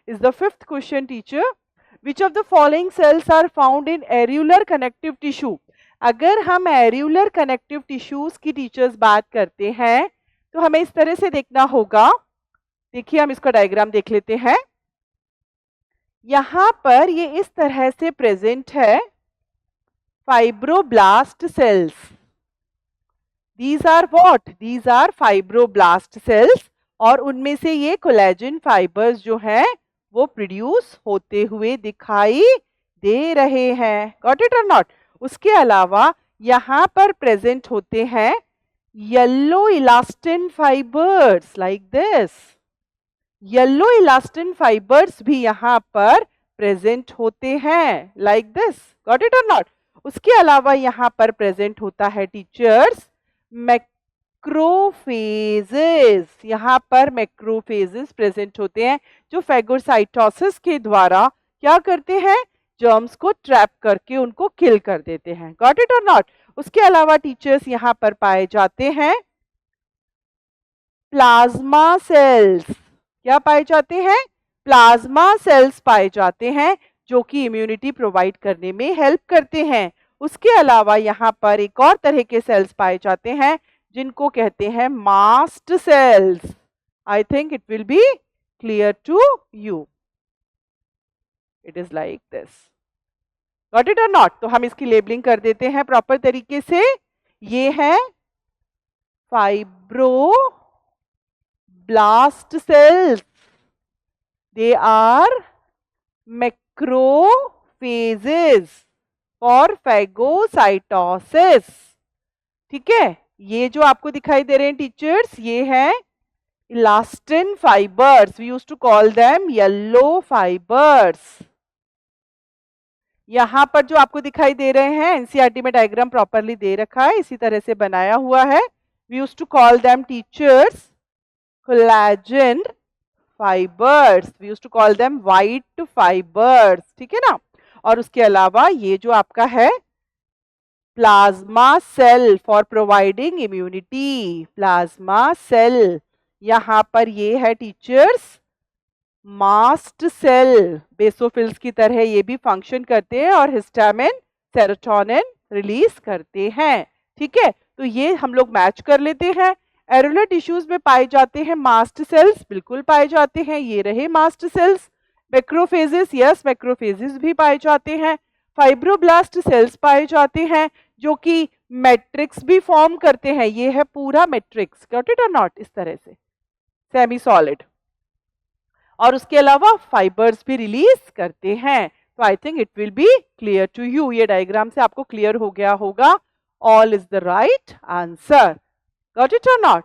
is the fifth question, teacher. Which of the following cells are found in areolar connective tissue? अगर हम areolar connective tissues की teachers बात करते हैं तो हमें इस तरह से देखना होगा. देखिए हम इसका डायग्राम देख लेते हैं. यहां पर ये इस तरह से प्रेजेंट है. Fibroblast sales. These are what? These are fibroblast cells. और उनमें से ये कोलेजन फाइबर्स जो हैं वो प्रोड्यूस होते हुए दिखाई दे रहे हैं. गॉट इट और नॉट? उसके अलावा यहाँ पर प्रेजेंट होते हैं yellow elastin fibres like this. Yellow elastin fibres भी यहाँ पर प्रेजेंट होते हैं लाइक दिस. गॉट इट और नॉट? उसके अलावा यहाँ पर प्रेजेंट होता है टीचर्स मैक्रोफेजेस. यहाँ पर मैक्रोफेजेस प्रेजेंट होते हैं जो फेगोसाइटोसिस के द्वारा क्या करते हैं? जर्म्स को ट्रैप करके उनको किल कर देते हैं. गॉट इट और नॉट? उसके अलावा टीचर्स यहाँ पर पाए जाते हैं प्लाज्मा सेल्स. क्या पाए जाते हैं? प्लाज्मा सेल्स पाए जाते हैं जो कि इम्यूनिटी प्रोवाइड करने में हेल्प करते हैं. उसके अलावा यहाँ पर एक और तरह के सेल्स पाए जाते हैं जिनको कहते हैं mast cells. I think it will be clear to you. It is like this. Got it और नॉट? तो हम इसकी लेबलिंग कर देते हैं प्रॉपर तरीके से. ये है fibroblast cells. They are macrophages for phagocytosis. ठीक है. ये जो आपको दिखाई दे रहे हैं टीचर्स ये हैं elastin fibres. We used to call them yellow fibres. यहाँ पर जो आपको दिखाई दे रहे हैं एनसीईआरटी में डायग्राम प्रॉपरली दे रखा है, इसी तरह से बनाया हुआ है. We used to call them teachers collagen fibres. We used to call them white fibres. ठीक है ना. और उसके अलावा ये जो आपका है plasma cell for providing immunity. Plasma cell. यहाँ पर ये है टीचर्स मास्ट सेल. बेसोफिल्स की तरह ये भी फंक्शन करते हैं और हिस्टामिन सेरोटोनिन रिलीज करते हैं. ठीक है. तो ये हम लोग मैच कर लेते हैं. एरुलर टिश्यूज में पाए जाते हैं मास्ट सेल्स. बिल्कुल पाए जाते हैं. ये रहे mast cells. Macrophages. Yes macrophages भी पाए जाते हैं. फाइब्रोब्लास्ट सेल्स पाए जाते हैं जो कि मैट्रिक्स भी फॉर्म करते हैं. ये है पूरा मैट्रिक्स. गॉट इट और नॉट? इस तरह से सेमी सॉलिड. और उसके अलावा फाइबर्स भी रिलीज करते हैं. तो I think it will be clear to you. ये डायग्राम से आपको क्लियर हो गया होगा. All is the right answer. Got it और नॉट?